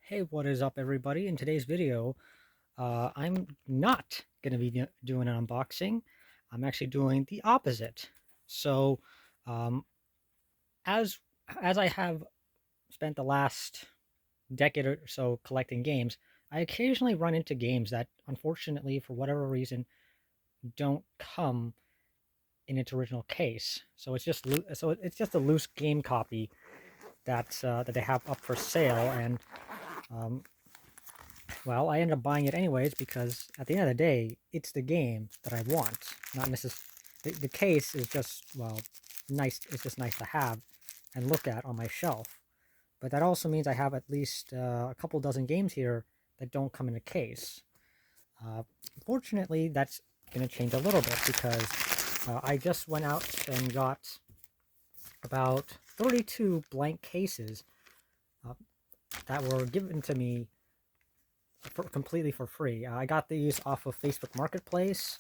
Hey, what is up, everybody? In today's video, I'm not going to be doing an unboxing. I'm actually doing the opposite. So, um, as as I have spent the last decade or so collecting games, I occasionally run into games that, unfortunately, for whatever reason, don't come in its original case. So it's just a loose game copy that they have up for sale, and um, well, I ended up buying it anyways because at the end of the day, it's the game that I want. Not necessarily the case is just, well, nice. It's just nice to have and look at on my shelf. But that also means I have at least a couple dozen games here that don't come in a case. Uh, Fortunately, that's going to change a little bit because I just went out and got about 32 blank cases uh, that were given to me completely for free. I got these off of Facebook Marketplace.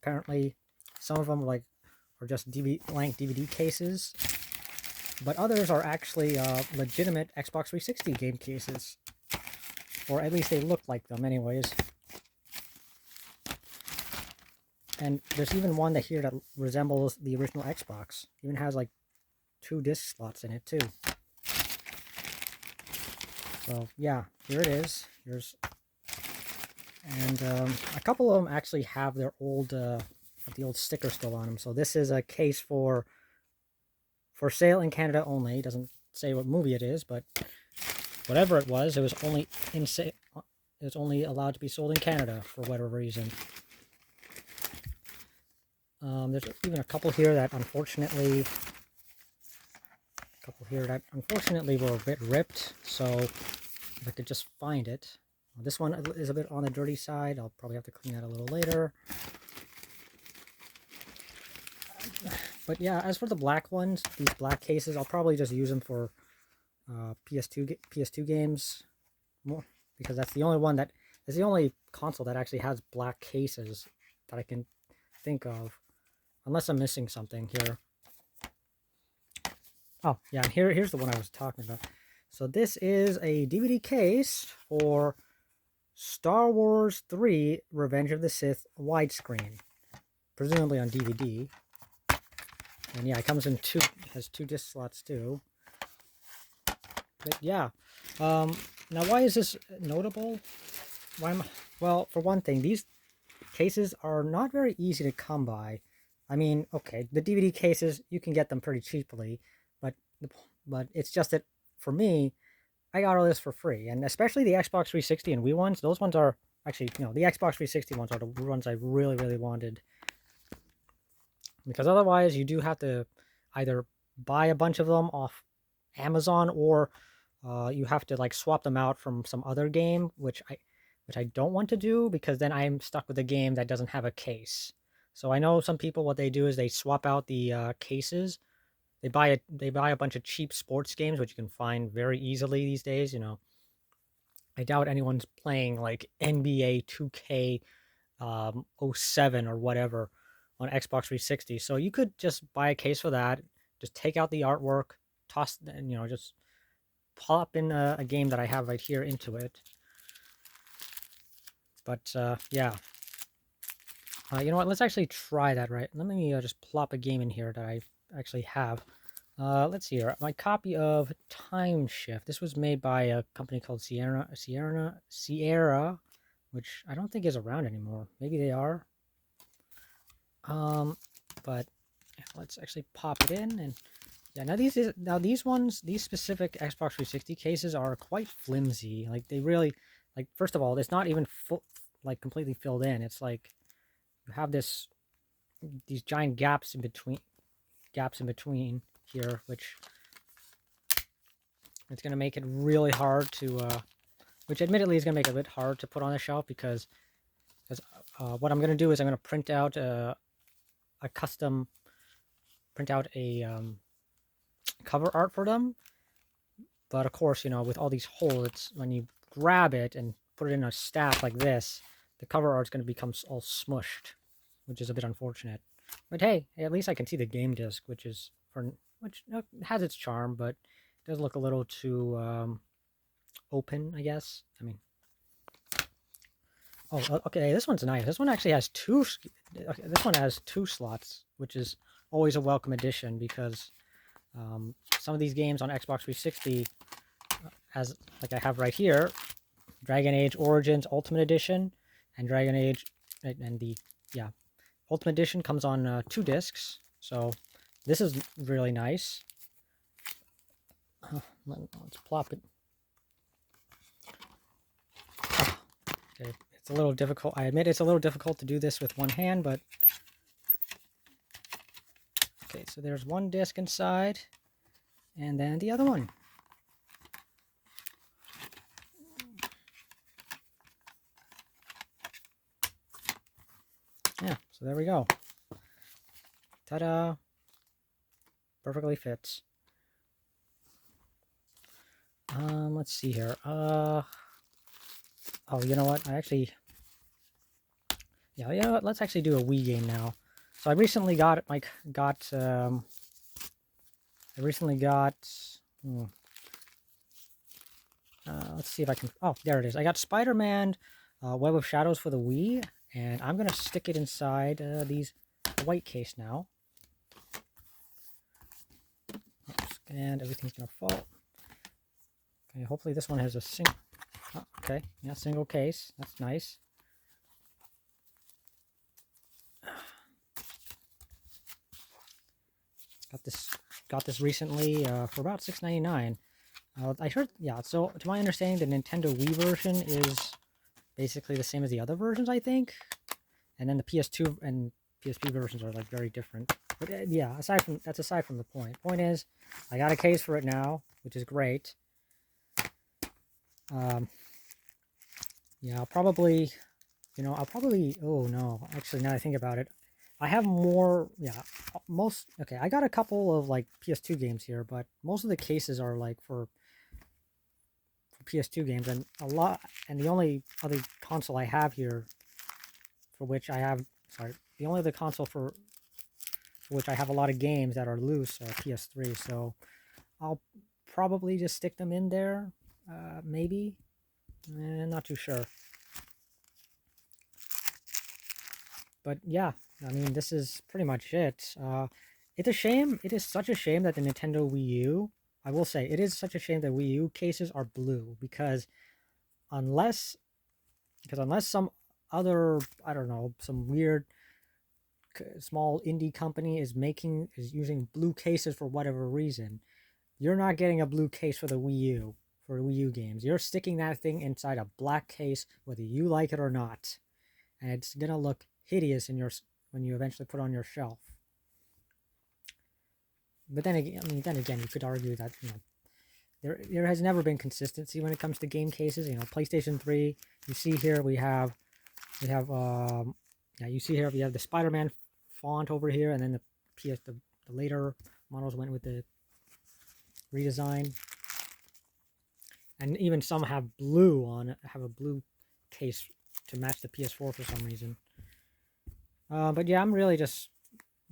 Apparently, some of them are just blank DVD cases, but others are actually legitimate Xbox 360 game cases, or at least they look like them, anyways. And there's even one that here that resembles the original Xbox. Even has like 2 disc slots in it too. So yeah, here it is. Here's and a couple of them actually have their old the old sticker still on them. So this is a case for sale in Canada only. It doesn't say what movie it is, but whatever it was only it was only allowed to be sold in Canada for whatever reason. There's even a couple here that unfortunately were a bit ripped. So if I could just find it. This one is a bit on the dirty side. I'll probably have to clean that a little later. But yeah, as for the black ones, these black cases, I'll probably just use them for PS2 games more, because that's the only one that is the only console that actually has black cases that I can think of, unless I'm missing something here. Oh yeah, here's the one I was talking about. So this is a DVD case for Star Wars 3 Revenge of the Sith widescreen, presumably on DVD. And yeah, it comes in has 2 disc slots too. But yeah, now why is this notable? Well, for one thing, these cases are not very easy to come by. I mean, okay, the DVD cases, you can get them pretty cheaply, but but it's just that for me, I got all this for free, and especially the Xbox 360 and Wii ones. Those ones are actually, the Xbox 360 ones are the ones I really, really wanted, because otherwise you do have to either buy a bunch of them off Amazon, or you have to like swap them out from some other game, which I don't want to do, because then I'm stuck with a game that doesn't have a case. So I know some people, what they do is they swap out the cases. They buy a bunch of cheap sports games, which you can find very easily these days. I doubt anyone's playing like NBA 2K '07 or whatever on Xbox 360. So you could just buy a case for that, just take out the artwork, toss, and just pop in a game that I have right here into it. But yeah, you know what? Let's actually try that. Right? Let me just plop a game in here that I actually have. Let's see here. My copy of Time Shift. This was made by a company called Sierra, which I don't think is around anymore. Maybe they are. Um, but let's actually pop it in. And yeah, these specific Xbox 360 cases are quite flimsy. Like they really, like, first of all, it's not even full, like completely filled in. It's like you have these giant gaps in between here, which it's going to make it really hard to which admittedly is going to make it a bit hard to put on the shelf, because what I'm going to do is I'm going to print out a custom print out a cover art for them. But of course, with all these holes, when you grab it and put it in a stack like this, the cover art's going to become all smushed, which is a bit unfortunate. But hey, at least I can see the game disc, which has its charm, but it does look a little too open, I guess. I mean, oh, okay, this one's nice. This one actually has two. Okay, this one has 2 slots, which is always a welcome addition because some of these games on Xbox 360, as like I have right here, Dragon Age Origins Ultimate Edition and Dragon Age, and the Ultimate Edition comes on 2 discs. So this is really nice. Let's plop it. Okay, it's a little difficult. I admit it's a little difficult to do this with one hand, but okay, so there's one disc inside, and then the other one. Yeah, so there we go. Ta-da! Perfectly fits. Let's see here. Oh, you know what? Yeah, you know what? Let's actually do a Wii game now. So I recently got let's see if I can. Oh, there it is. I got Spider-Man Web of Shadows for the Wii, and I'm gonna stick it inside these white case now. And everything's gonna fall. Okay, hopefully this one has a single. Oh, okay, yeah, single case. That's nice. Got this recently for about $6.99. I heard, yeah. So to my understanding, the Nintendo Wii version is basically the same as the other versions, I think. And then the PS2 and PSP versions are like very different. But yeah, aside from the point. Point is, I got a case for it now, which is great. Yeah, I'll probably, oh no, actually, now that I think about it, I have more, yeah, okay, I got a couple of, like, PS2 games here, but most of the cases are, like, for PS2 games, and the only other console I have here, the only other console for which I have a lot of games that are loose are PS3, so I'll probably just stick them in there, maybe, not too sure. But yeah, I mean, this is pretty much it. It's a shame. It is such a shame that the Nintendo Wii U, I will say, it is such a shame that Wii U cases are blue because unless some other, I don't know, some weird small indie company is using blue cases for whatever reason, you're not getting a blue case for the Wii U, for Wii U games. You're sticking that thing inside a black case, whether you like it or not. And it's gonna look hideous when you eventually put it on your shelf. But then again, you could argue that there has never been consistency when it comes to game cases. PlayStation 3. You see here we have you see here we have the Spider-Man font over here, and then the later models went with the redesign, and even some have blue on it. Have a blue case to match the PS4 for some reason. But yeah, I'm really just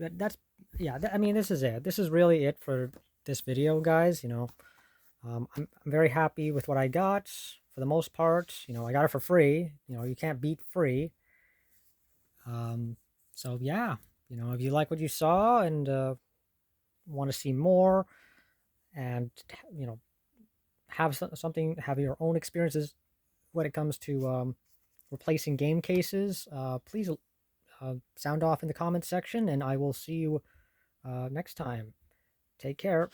I mean, this is it. This is really it for this video, guys. I'm very happy with what I got for the most part. I got it for free. You can't beat free. So yeah, if you like what you saw and want to see more, and have your own experiences when it comes to replacing game cases, please sound off in the comments section, and I will see you next time. Take care.